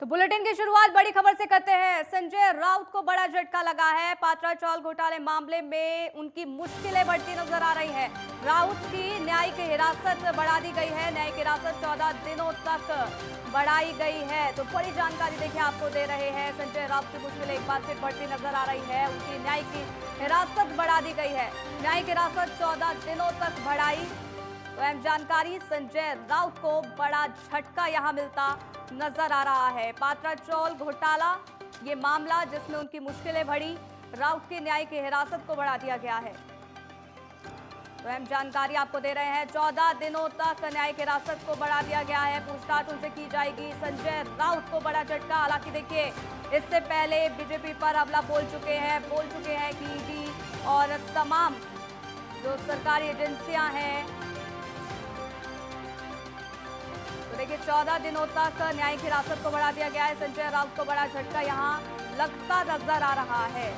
तो बुलेटिन की शुरुआत बड़ी खबर से करते हैं। संजय राउत को बड़ा झटका लगा है। पात्रा चौल घोटाले मामले में उनकी मुश्किलें बढ़ती नजर आ रही हैं। राउत की न्यायिक हिरासत बढ़ा दी गई है। न्यायिक हिरासत 14 दिनों तक बढ़ाई गई है। तो बड़ी जानकारी देखिए आपको दे रहे हैं। संजय राउत की मुश्किलें एक बार फिर बढ़ती नजर आ रही है। उनकी न्यायिक हिरासत बढ़ा दी गई है। न्यायिक हिरासत 14 दिनों तक बढ़ाई। तो अहम जानकारी, संजय राउत को बड़ा झटका यहां मिलता नजर आ रहा है। पात्रा चौल घोटाला ये मामला जिसमें उनकी मुश्किलें बढ़ी, राउत की न्यायिक हिरासत को बढ़ा दिया गया है। तो अहम जानकारी आपको दे रहे हैं। 14 दिनों तक न्यायिक हिरासत को बढ़ा दिया गया है। पूछताछ उनसे की जाएगी। संजय राउत को बड़ा झटका। हालांकि देखिए, इससे पहले बीजेपी पर हमला बोल चुके हैं कि ईडी और तमाम जो सरकारी एजेंसियां हैं, तो देखिए 14 दिनों तक न्यायिक हिरासत को बढ़ा दिया गया है। संजय राउत को बड़ा झटका यहां लगता नजर आ रहा है।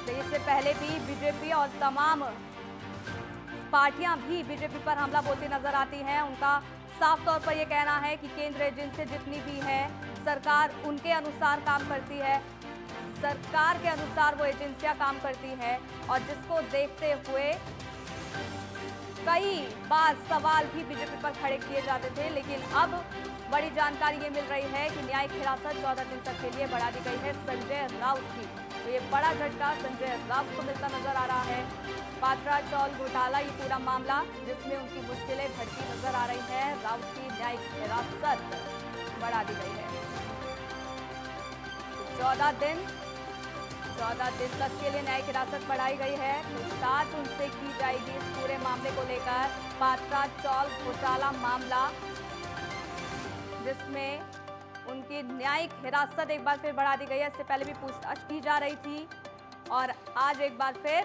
तो इससे पहले भी बीजेपी और तमाम पार्टियां भी बीजेपी पर हमला बोलती नजर आती हैं। उनका साफ तौर पर यह कहना है कि केंद्र एजेंसी जितनी भी है, सरकार उनके अनुसार काम करती है, सरकार के अनुसार वो एजेंसियां काम करती है। और जिसको देखते हुए कई बार सवाल भी बीजेपी पर खड़े किए जाते थे, लेकिन अब बड़ी जानकारी ये मिल रही है कि न्यायिक हिरासत 14 दिन तक के लिए बढ़ा दी गई है संजय राउत की। तो ये बड़ा झटका संजय राउत को मिलता नजर आ रहा है। पात्रा चौल घोटाला ये पूरा मामला जिसमें उनकी मुश्किलें बढ़ती नजर आ रही है। राउत की न्यायिक हिरासत बढ़ा दी गई है। 14 दिन तक के लिए न्यायिक हिरासत बढ़ाई गई है। पूछताछ उनसे की जाएगी इस पूरे मामले को लेकर। पात्रा चौल घोटाला मामला जिसमें उनकी न्यायिक हिरासत एक बार फिर बढ़ा दी गई है। इससे पहले भी पूछताछ की जा रही थी और आज एक बार फिर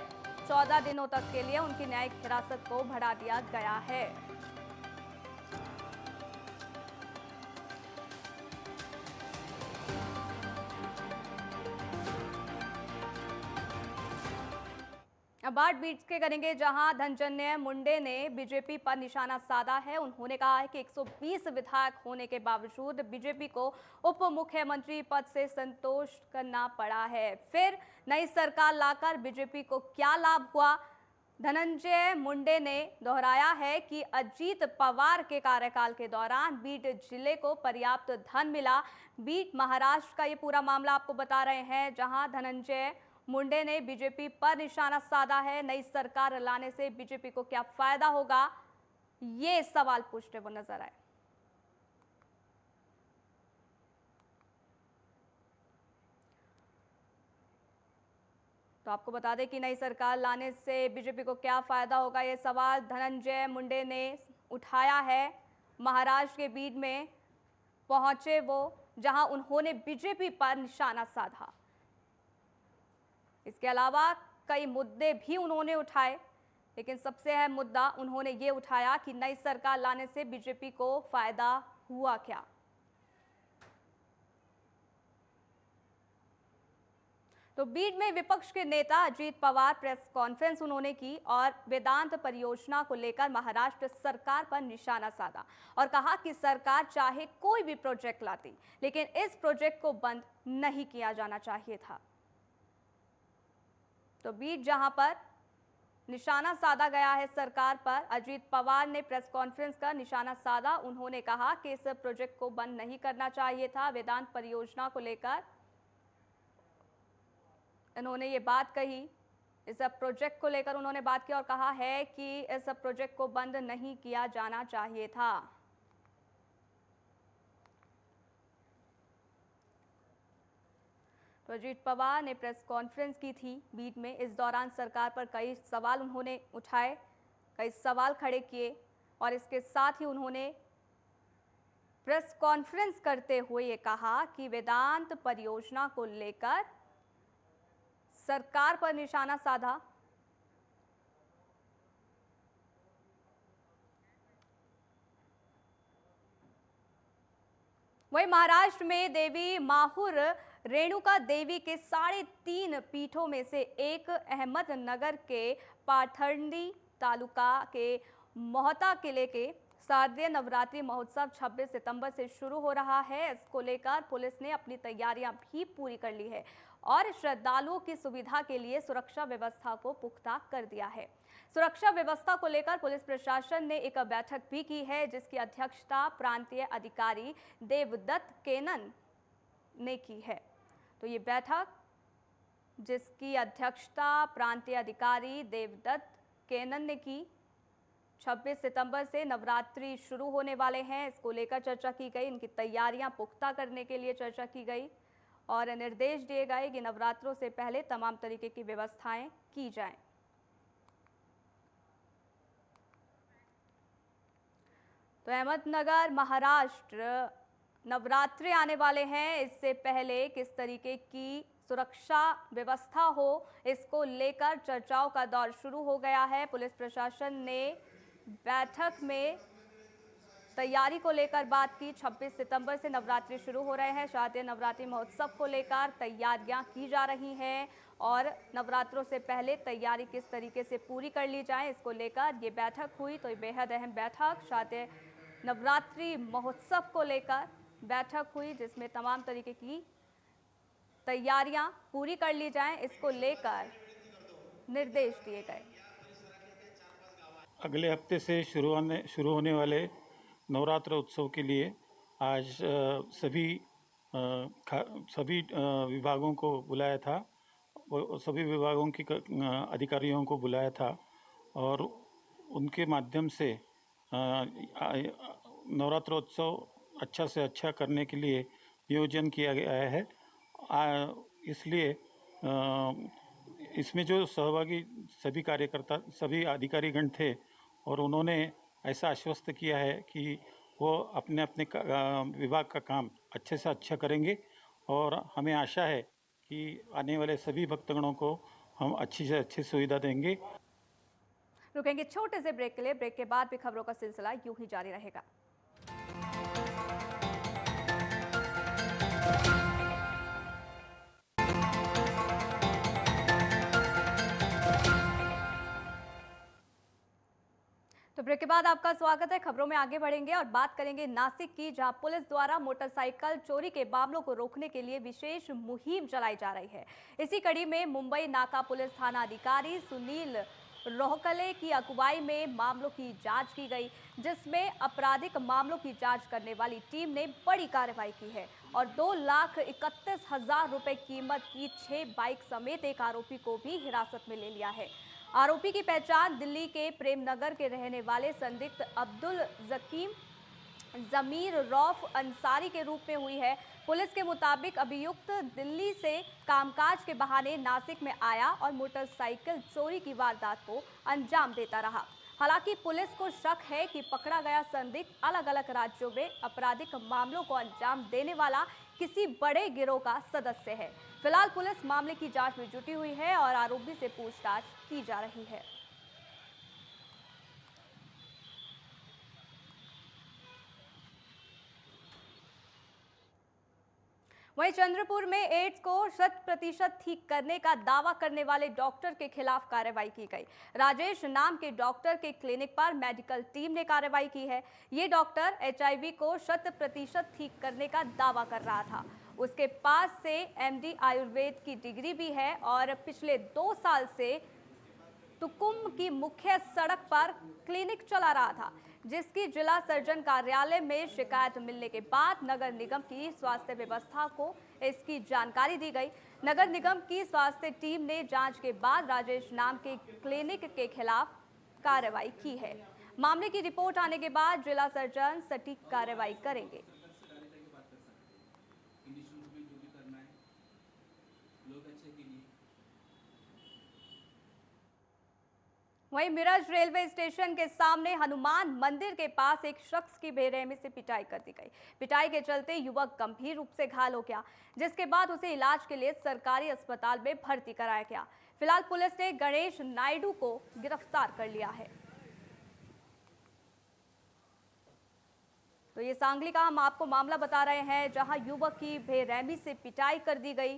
14 दिनों तक के लिए उनकी न्यायिक हिरासत को बढ़ा दिया गया है। अब बात बीच के करेंगे, जहां धनंजय मुंडे ने बीजेपी पर निशाना साधा है। उन्होंने कहा है कि 120 विधायक होने के बावजूद बीजेपी को उप मुख्यमंत्री पद से संतोष करना पड़ा है। फिर नई सरकार लाकर बीजेपी को क्या लाभ हुआ? धनंजय मुंडे ने दोहराया है कि अजीत पवार के कार्यकाल के दौरान बीड जिले को पर्याप्त धन मिला। बीड महाराष्ट्र का ये पूरा मामला आपको बता रहे हैं, जहां धनंजय मुंडे ने बीजेपी पर निशाना साधा है। नई सरकार लाने से बीजेपी को क्या फायदा होगा, ये सवाल पूछते हुए नजर आए। तो आपको बता दें कि नई सरकार लाने से बीजेपी को क्या फायदा होगा, ये सवाल धनंजय मुंडे ने उठाया है। महाराष्ट्र के बीड में पहुंचे वो, जहां उन्होंने बीजेपी पर निशाना साधा। इसके अलावा कई मुद्दे भी उन्होंने उठाए, लेकिन सबसे अहम मुद्दा उन्होंने ये उठाया कि नई सरकार लाने से बीजेपी को फायदा हुआ क्या। तो बीड में विपक्ष के नेता अजीत पवार प्रेस कॉन्फ्रेंस उन्होंने की और वेदांत परियोजना को लेकर महाराष्ट्र सरकार पर निशाना साधा और कहा कि सरकार चाहे कोई भी प्रोजेक्ट लाती, लेकिन इस प्रोजेक्ट को बंद नहीं किया जाना चाहिए था। तो बीड जहां पर निशाना साधा गया है सरकार पर, अजीत पवार ने प्रेस कॉन्फ्रेंस कर निशाना साधा। उन्होंने कहा कि इस प्रोजेक्ट को बंद नहीं करना चाहिए था। वेदांत परियोजना को लेकर उन्होंने ये बात कही, इस प्रोजेक्ट को लेकर उन्होंने बात की और कहा है कि इस प्रोजेक्ट को बंद नहीं किया जाना चाहिए था। तो अजीत पवार ने प्रेस कॉन्फ्रेंस की थी बीड में। इस दौरान सरकार पर कई सवाल उन्होंने उठाए, कई सवाल खड़े किए और इसके साथ ही उन्होंने प्रेस कॉन्फ्रेंस करते हुए ये कहा कि वेदांत परियोजना को लेकर सरकार पर निशाना साधा। वहीं महाराष्ट्र में देवी माहुर रेणुका देवी के 3.5 पीठों में से एक अहमदनगर के पाथर्डी तालुका के मोहता किले के शारदीय नवरात्रि महोत्सव 26 सितंबर से शुरू हो रहा है। इसको लेकर पुलिस ने अपनी तैयारियां भी पूरी कर ली है और श्रद्धालुओं की सुविधा के लिए सुरक्षा व्यवस्था को पुख्ता कर दिया है। सुरक्षा व्यवस्था को लेकर पुलिस प्रशासन ने एक बैठक भी की है, जिसकी अध्यक्षता प्रांतीय अधिकारी देवदत्त केनन ने की है। तो ये बैठक जिसकी अध्यक्षता प्रांतीय अधिकारी देवदत्त केनन ने की, 26 सितंबर से नवरात्रि शुरू होने वाले हैं, इसको लेकर चर्चा की गई। इनकी तैयारियां पुख्ता करने के लिए चर्चा की गई और निर्देश दिए गए कि नवरात्रों से पहले तमाम तरीके की व्यवस्थाएं की जाएं। तो अहमदनगर महाराष्ट्र नवरात्रि आने वाले हैं, इससे पहले किस तरीके की सुरक्षा व्यवस्था हो, इसको लेकर चर्चाओं का दौर शुरू हो गया है। पुलिस प्रशासन ने बैठक में तैयारी को लेकर बात की। 26 सितंबर से नवरात्रि शुरू हो रहे हैं। शारदीय नवरात्रि महोत्सव को लेकर तैयारियां की जा रही हैं और नवरात्रों से पहले तैयारी किस तरीके से पूरी कर ली जाए, इसको लेकर ये बैठक हुई। तो ये बेहद अहम बैठक शारदीय नवरात्रि महोत्सव को लेकर बैठक हुई, जिसमें तमाम तरीके की तैयारियां पूरी कर ली जाएं, इसको लेकर निर्देश दिए गए। अगले हफ्ते से शुरू होने वाले नवरात्र उत्सव के लिए आज सभी विभागों को बुलाया था। सभी विभागों की अधिकारियों को बुलाया था और उनके माध्यम से नवरात्र उत्सव अच्छा से अच्छा करने के लिए नियोजन किया गया है। इसलिए इसमें जो सहभागी सभी कार्यकर्ता, सभी अधिकारीगण थे और उन्होंने ऐसा आश्वस्त किया है कि वो अपने अपने विभाग का काम अच्छे से अच्छा करेंगे और हमें आशा है कि आने वाले सभी भक्तगणों को हम अच्छी से अच्छी सुविधा देंगे। रुकेंगे छोटे से ब्रेक के लिए। ब्रेक के बाद भी खबरों का सिलसिला यूं ही जारी रहेगा। तो ब्रेक के बाद आपका स्वागत है। खबरों में आगे बढ़ेंगे और बात करेंगे नासिक की, जहां पुलिस द्वारा मोटरसाइकिल चोरी के मामलों को रोकने के लिए विशेष मुहिम चलाई जा रही है। इसी कड़ी में मुंबई नाका पुलिस थाना अधिकारी सुनील रोहकले की अगुवाई में मामलों की जांच की गई, जिसमें आपराधिक मामलों की जांच करने वाली टीम ने बड़ी कार्रवाई की है और 2,31,000 रुपए कीमत की 6 बाइक समेत एक आरोपी को भी हिरासत में ले लिया है। आरोपी की पहचान दिल्ली के प्रेम नगर के रहने वाले संदिग्ध अब्दुल जकीम जमीर रौफ अंसारी के रूप में हुई है। पुलिस के मुताबिक अभियुक्त दिल्ली से कामकाज के बहाने नासिक में आया और मोटरसाइकिल चोरी की वारदात को अंजाम देता रहा। हालांकि पुलिस को शक है कि पकड़ा गया संदिग्ध अलग अलग राज्यों में आपराधिक मामलों को अंजाम देने वाला किसी बड़े गिरोह का सदस्य है। फिलहाल पुलिस मामले की जांच में जुटी हुई है और आरोपी से पूछताछ की जा रही है। वहीं चंद्रपुर में एड्स को 100% ठीक करने का दावा करने वाले डॉक्टर के खिलाफ कार्रवाई की गई। राजेश नाम के डॉक्टर के क्लिनिक पर मेडिकल टीम ने कार्रवाई की है। ये डॉक्टर HIV को 100% ठीक करने का दावा कर रहा था। उसके पास से MD आयुर्वेद की डिग्री भी है और पिछले 2 साल से तुकुम की मुख्य सड़क पर क्लिनिक चला रहा था, जिसकी जिला सर्जन कार्यालय में शिकायत मिलने के बाद नगर निगम की स्वास्थ्य व्यवस्था को इसकी जानकारी दी गई। नगर निगम की स्वास्थ्य टीम ने जांच के बाद राजेश नाम के क्लिनिक के खिलाफ कार्रवाई की है। मामले की रिपोर्ट आने के बाद जिला सर्जन सटीक कार्रवाई करेंगे। वहीं मिरज रेलवे स्टेशन के सामने हनुमान मंदिर के पास एक शख्स की बेरहमी से पिटाई कर दी गई। पिटाई के चलते युवक गंभीर रूप से घायल हो गया, जिसके बाद उसे इलाज के लिए सरकारी अस्पताल में भर्ती कराया गया। फिलहाल पुलिस ने गणेश नायडू को गिरफ्तार कर लिया है। तो ये सांगली का हम आपको मामला बता रहे हैं, जहां युवक की बेरहमी से पिटाई कर दी गई।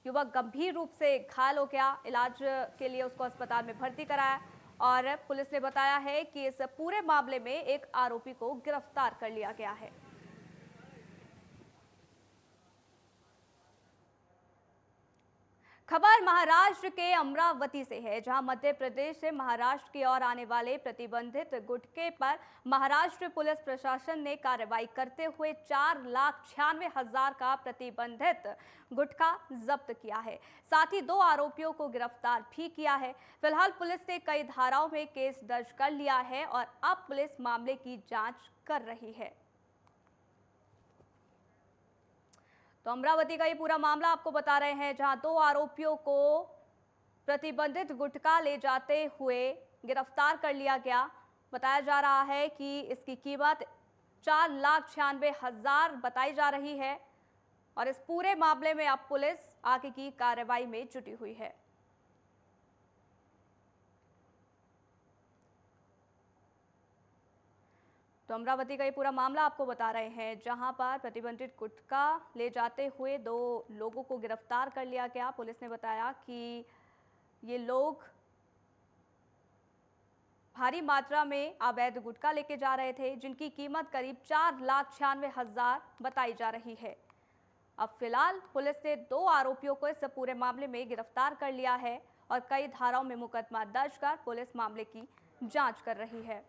युवक गंभीर रूप से घायल हो गया, इलाज के लिए उसको अस्पताल में भर्ती कराया और पुलिस ने बताया है कि इस पूरे मामले में एक आरोपी को गिरफ्तार कर लिया गया है। खबर महाराष्ट्र के अमरावती से है, जहां मध्य प्रदेश से महाराष्ट्र की ओर आने वाले प्रतिबंधित गुटखे पर महाराष्ट्र पुलिस प्रशासन ने कार्रवाई करते हुए 4,96,000 का प्रतिबंधित गुटखा जब्त किया है। साथ ही 2 आरोपियों को गिरफ्तार भी किया है। फिलहाल पुलिस ने कई धाराओं में केस दर्ज कर लिया है और अब पुलिस मामले की जांच कर रही है। तो अमरावती का ये पूरा मामला आपको बता रहे हैं, जहां 2 आरोपियों को प्रतिबंधित गुटखा ले जाते हुए गिरफ्तार कर लिया गया। बताया जा रहा है कि इसकी कीमत 4,96,000 बताई जा रही है और इस पूरे मामले में अब पुलिस आगे की कार्रवाई में जुटी हुई है। तो अमरावती का ये पूरा मामला आपको बता रहे हैं, जहां पर प्रतिबंधित गुटखा ले जाते हुए 2 लोगों को गिरफ्तार कर लिया गया। पुलिस ने बताया कि ये लोग भारी मात्रा में अवैध गुटखा लेके जा रहे थे, जिनकी कीमत करीब 4,96,000 बताई जा रही है। अब फिलहाल पुलिस ने 2 आरोपियों को इस पूरे मामले में गिरफ्तार कर लिया है और कई धाराओं में मुकदमा दर्ज कर पुलिस मामले की जांच कर रही है।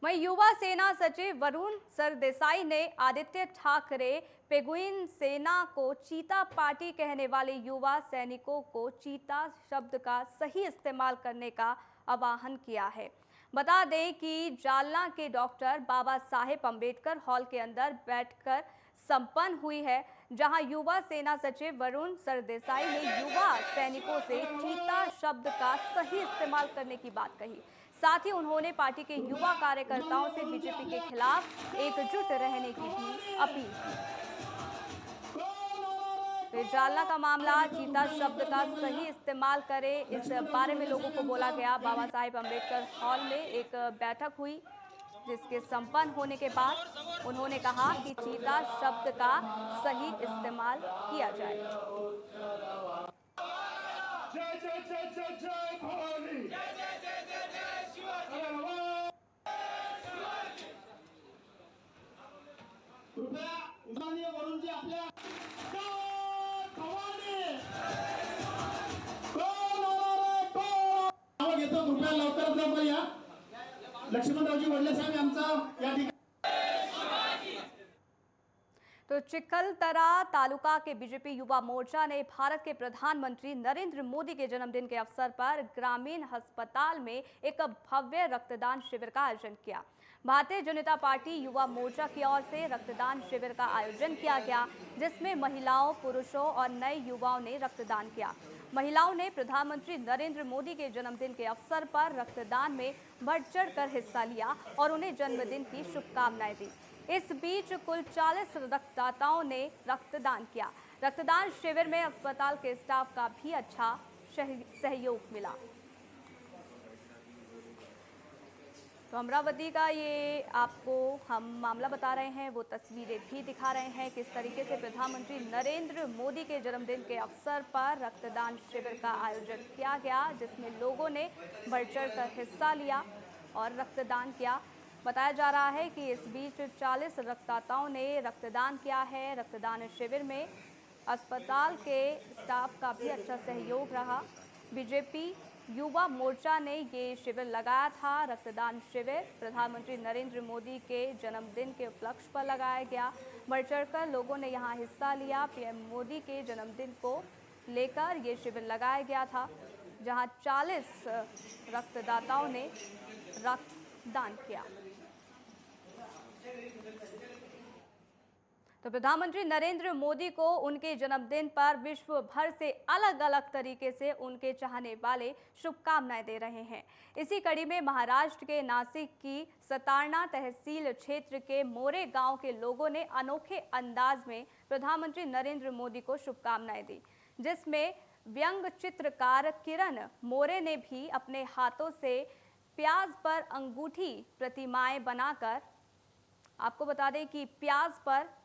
वहीं युवा सेना सचिव वरुण सरदेसाई ने आदित्य ठाकरे पेंगुइन सेना को चीता पार्टी कहने वाले युवा सैनिकों को चीता शब्द का सही इस्तेमाल करने का आह्वान किया है। बता दें कि जालना के डॉक्टर बाबा साहेब अम्बेडकर हॉल के अंदर बैठकर संपन्न हुई है, जहां युवा सेना सचिव वरुण सरदेसाई ने युवा सैनिकों से चीता शब्द का सही इस्तेमाल करने की बात कही। साथ ही उन्होंने पार्टी के युवा कार्यकर्ताओं से बीजेपी के खिलाफ एकजुट रहने की भी अपील की। जालना का मामला, चीता शब्द का सही इस्तेमाल करें, इस बारे में लोगों को बोला गया। बाबा साहेब अम्बेडकर हॉल में एक बैठक हुई, जिसके संपन्न होने के बाद उन्होंने कहा कि चीता शब्द का सही इस्तेमाल किया जाए। जय जय जय जय जय भवानी, जय जय जय जय जय शिवाजी। कृपया माननीय वरुण जी आपल्या जय भवानी कोण नाव घेतो, कृपया लवकरात लवकर या। लक्ष्मणरावजी वडले साहेब यांचा या ठिकाणी। तो चिखलदरा तालुका के बीजेपी युवा मोर्चा ने भारत के प्रधानमंत्री नरेंद्र मोदी के जन्मदिन के अवसर पर ग्रामीण अस्पताल में एक भव्य रक्तदान शिविर का आयोजन किया। भारतीय जनता पार्टी युवा मोर्चा की ओर से रक्तदान शिविर का आयोजन किया गया, जिसमें महिलाओं, पुरुषों और नए युवाओं ने रक्तदान किया। महिलाओं ने प्रधानमंत्री नरेंद्र मोदी के जन्मदिन के अवसर पर रक्तदान में बढ़ चढ़कर हिस्सा लिया और उन्हें जन्मदिन की शुभकामनाएं दी। इस बीच कुल 40 रक्तदाताओं ने रक्तदान किया। रक्तदान शिविर में अस्पताल के स्टाफ का भी अच्छा सहयोग मिला। तो अमरावती का ये आपको हम मामला बता रहे हैं, वो तस्वीरें भी दिखा रहे हैं किस तरीके से प्रधानमंत्री नरेंद्र मोदी के जन्मदिन के अवसर पर रक्तदान शिविर का आयोजन किया गया, जिसमें लोगों ने बढ़ चढ़कर हिस्सा लिया और रक्तदान किया। बताया जा रहा है कि इस बीच 40 रक्तदाताओं ने रक्तदान किया है। रक्तदान शिविर में अस्पताल के स्टाफ का भी अच्छा सहयोग रहा। बीजेपी युवा मोर्चा ने ये शिविर लगाया था। रक्तदान शिविर प्रधानमंत्री नरेंद्र मोदी के जन्मदिन के उपलक्ष्य पर लगाया गया। बढ़ चढ़कर लोगों ने यहां हिस्सा लिया। पीएम मोदी के जन्मदिन को लेकर ये शिविर लगाया गया था, जहां 40 रक्तदाताओं ने रक्तदान किया। तो प्रधानमंत्री नरेंद्र मोदी को उनके जन्मदिन पर विश्व भर से अलग अलग तरीके से उनके चाहने वाले शुभकामनाएं दे रहे हैं। इसी कड़ी में महाराष्ट्र के नासिक की सतारणा तहसील क्षेत्र के मोरे गांव के लोगों ने अनोखे अंदाज में प्रधानमंत्री नरेंद्र मोदी को शुभकामनाएं दी, जिसमें व्यंग चित्रकार किरण मोरे ने भी अपने हाथों से प्याज पर अंगूठी प्रतिमाएं बनाकर, आपको बता दें कि प्याज पर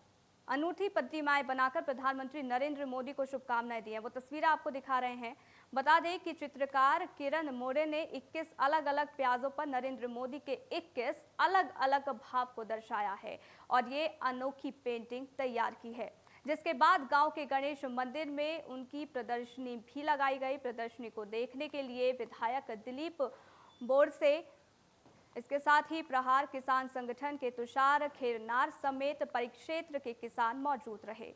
अनूठी प्रतिमाएं बनाकर प्रधानमंत्री नरेंद्र मोदी को शुभकामनाएं दी हैं। वो तस्वीरें आपको दिखा रहे हैं। बता दें कि चित्रकार किरण मोरे ने 21 अलग अलग प्याजों पर नरेंद्र मोदी के 21 अलग अलग भाव को दर्शाया है और ये अनोखी पेंटिंग तैयार की है, जिसके बाद गांव के गणेश मंदिर में उनकी प्रदर्शनी भी लगाई गई। प्रदर्शनी को देखने के लिए विधायक दिलीप बोरसे, इसके साथ ही प्रहार किसान संगठन के तुषार खेरनार समेत परिक्षेत्र के किसान मौजूद रहे।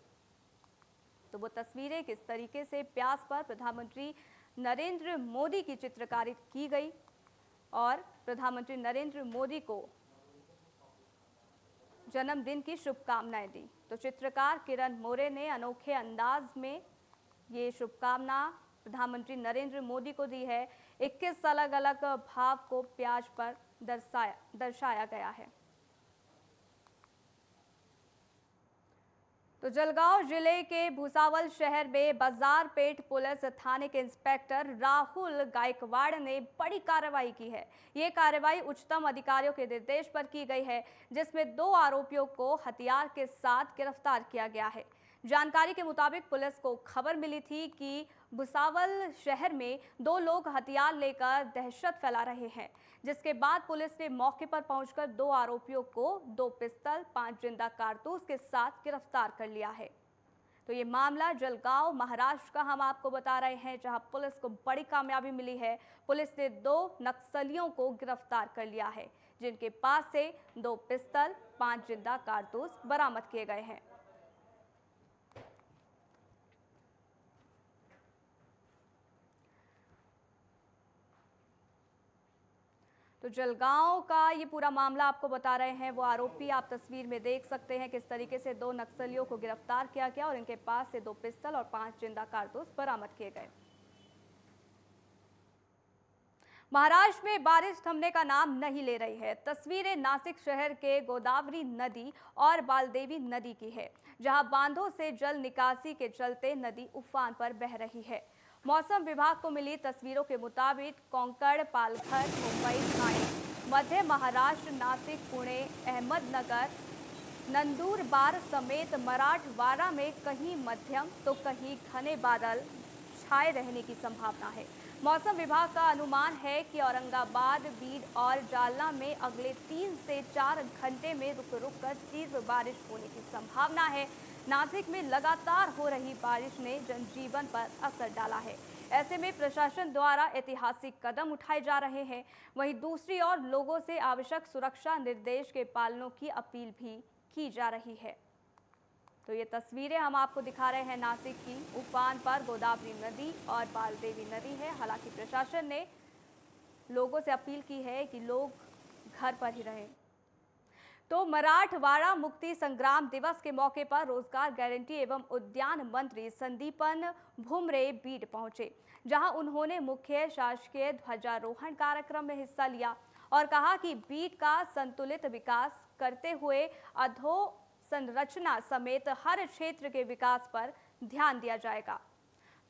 तो वो तस्वीरें किस तरीके से प्याज पर प्रधानमंत्री नरेंद्र मोदी की चित्रकारी की गई और प्रधानमंत्री नरेंद्र मोदी को जन्मदिन की शुभकामनाएं दी। तो चित्रकार किरण मोरे ने अनोखे अंदाज में ये शुभकामना प्रधानमंत्री नरेंद्र मोदी को दी है। 21 अलग अलग भाव को प्याज पर दर्शाया गया है। तो जलगांव जिले के भुसावल शहर में बाजारपेट पुलिस थाने के इंस्पेक्टर राहुल गायकवाड़ ने बड़ी कार्रवाई की है। ये कार्रवाई उच्चतम अधिकारियों के निर्देश पर की गई है, जिसमें 2 आरोपियों को हथियार के साथ गिरफ्तार किया गया है। जानकारी के मुताबिक पुलिस को खबर मिली थी कि भुसावल शहर में 2 लोग हथियार लेकर दहशत फैला रहे हैं, जिसके बाद पुलिस ने मौके पर पहुंचकर 2 आरोपियों को 2 पिस्तौल 5 जिंदा कारतूस के साथ गिरफ्तार कर लिया है। तो ये मामला जलगांव महाराष्ट्र का हम आपको बता रहे हैं, जहां पुलिस को बड़ी कामयाबी मिली है। पुलिस ने 2 नक्सलियों को गिरफ्तार कर लिया है, जिनके पास से 2 पिस्तौल 5 जिंदा कारतूस बरामद किए गए हैं। तो जलगांव का ये पूरा मामला आपको बता रहे हैं। वो आरोपी आप तस्वीर में देख सकते हैं किस तरीके से 2 नक्सलियों को गिरफ्तार किया गया और इनके पास से 2 पिस्तौल और 5 जिंदा कारतूस बरामद किए गए। महाराष्ट्र में बारिश थमने का नाम नहीं ले रही है। तस्वीरें नासिक शहर के गोदावरी नदी और बालदेवी नदी की है, जहां बांधों से जल निकासी के चलते नदी उफान पर बह रही है। मौसम विभाग को मिली तस्वीरों के मुताबिक कोंकण, पालघर, मुंबई, ठाणे, मध्य महाराष्ट्र, नासिक, पुणे, अहमदनगर, नंदुरबार समेत मराठवाड़ा में कहीं मध्यम तो कहीं घने बादल छाए रहने की संभावना है। मौसम विभाग का अनुमान है कि औरंगाबाद, बीड और जालना में अगले 3 से 4 घंटे में रुक रुक कर तीव्र बारिश होने की संभावना है। नासिक में लगातार हो रही बारिश ने जनजीवन पर असर डाला है। ऐसे में प्रशासन द्वारा ऐतिहासिक कदम उठाए जा रहे हैं। वहीं दूसरी ओर लोगों से आवश्यक सुरक्षा निर्देश के पालनों की अपील भी की जा रही है। तो ये तस्वीरें हम आपको दिखा रहे हैं नासिक की। उफान पर गोदावरी नदी और बालदेवी नदी है। हालांकि प्रशासन ने लोगों से अपील की है कि लोग घर पर ही रहें। तो मराठवाड़ा मुक्ति संग्राम दिवस के मौके पर रोजगार गारंटी एवं उद्यान मंत्री संदीपन भुमरे बीड पहुंचे, जहां उन्होंने मुख्य शासकीय ध्वजारोहण कार्यक्रम में हिस्सा लिया और कहा कि बीड का संतुलित विकास करते हुए अधोसंरचना समेत हर क्षेत्र के विकास पर ध्यान दिया जाएगा।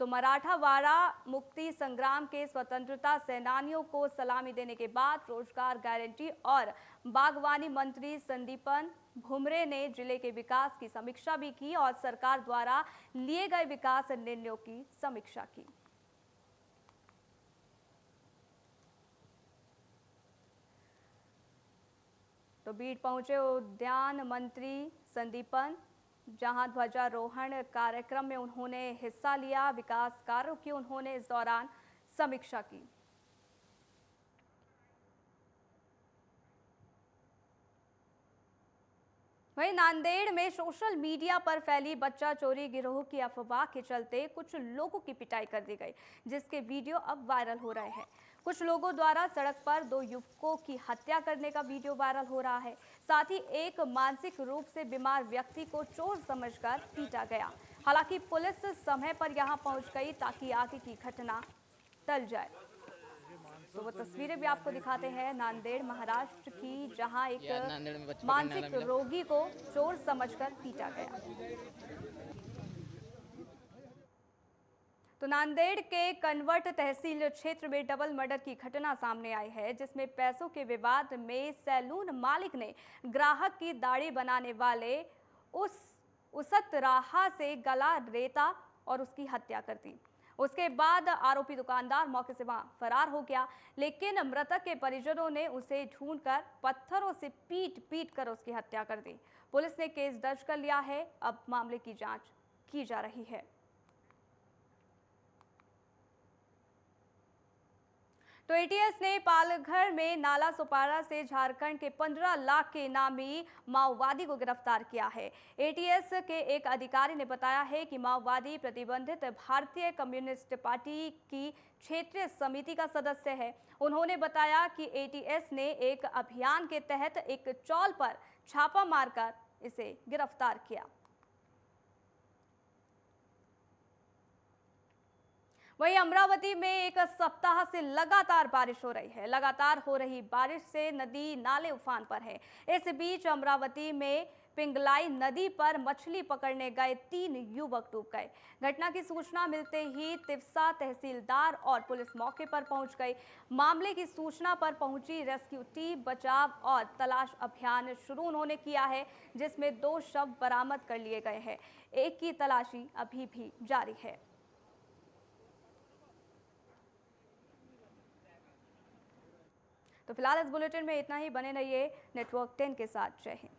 तो मराठवाड़ा मुक्ति संग्राम के स्वतंत्रता सेनानियों को सलामी देने के बाद रोजगार गारंटी और बागवानी मंत्री संदीपन भुमरे ने जिले के विकास की समीक्षा भी की और सरकार द्वारा लिए गए विकास निर्णयों की समीक्षा की। तो बीड पहुंचे उद्यान मंत्री संदीपन, जहां ध्वजारोहण कार्यक्रम में उन्होंने हिस्सा लिया। विकास कार्यों की उन्होंने इस दौरान समीक्षा की। वहीं नांदेड़ में सोशल मीडिया पर फैली बच्चा चोरी गिरोह की अफवाह के चलते कुछ लोगों की पिटाई कर दी गई, जिसके वीडियो अब वायरल हो रहे हैं। कुछ लोगों द्वारा सड़क पर 2 युवकों की हत्या करने का वीडियो वायरल हो रहा है। साथ ही एक मानसिक रूप से बीमार व्यक्ति को चोर समझकर पीटा गया। हालांकि पुलिस समय पर यहां पहुंच गई ताकि आगे की घटना टल जाए। तो वो तस्वीरें भी आपको दिखाते हैं नांदेड़ महाराष्ट्र की, जहां एक मानसिक रोगी को चोर समझकर पीटा गया। तो नांदेड़ के कन्वर्ट तहसील क्षेत्र में डबल मर्डर की घटना सामने आई है, जिसमें पैसों के विवाद में सैलून मालिक ने ग्राहक की दाढ़ी बनाने वाले उस उसतराहा से गला रेता और उसकी हत्या कर दी। उसके बाद आरोपी दुकानदार मौके से वहां फरार हो गया, लेकिन मृतक के परिजनों ने उसे ढूंढकर पत्थरों से पीट कर उसकी हत्या कर दी। पुलिस ने केस दर्ज कर लिया है, अब मामले की जांच की जा रही है। तो एटीएस ने पालघर में नाला सोपारा से झारखंड के 15 लाख के इनामी माओवादी को गिरफ्तार किया है। एटीएस के एक अधिकारी ने बताया है कि माओवादी प्रतिबंधित भारतीय कम्युनिस्ट पार्टी की क्षेत्रीय समिति का सदस्य है। उन्होंने बताया कि एटीएस ने एक अभियान के तहत एक चौल पर छापा मारकर इसे गिरफ्तार किया। वहीं अमरावती में एक सप्ताह से लगातार बारिश हो रही है। लगातार हो रही बारिश से नदी नाले उफान पर है। इस बीच अमरावती में पिंगलाई नदी पर मछली पकड़ने गए 3 युवक डूब गए। घटना की सूचना मिलते ही तिवसा तहसीलदार और पुलिस मौके पर पहुंच गई। मामले की सूचना पर पहुंची रेस्क्यू टीम बचाव और तलाश अभियान शुरू उन्होंने किया है, जिसमें 2 शव बरामद कर लिए गए हैं। एक की तलाशी अभी भी जारी है। तो फिलहाल इस बुलेटिन में इतना ही। बने रहिए नेटवर्क 10 के साथ। जय हिंद।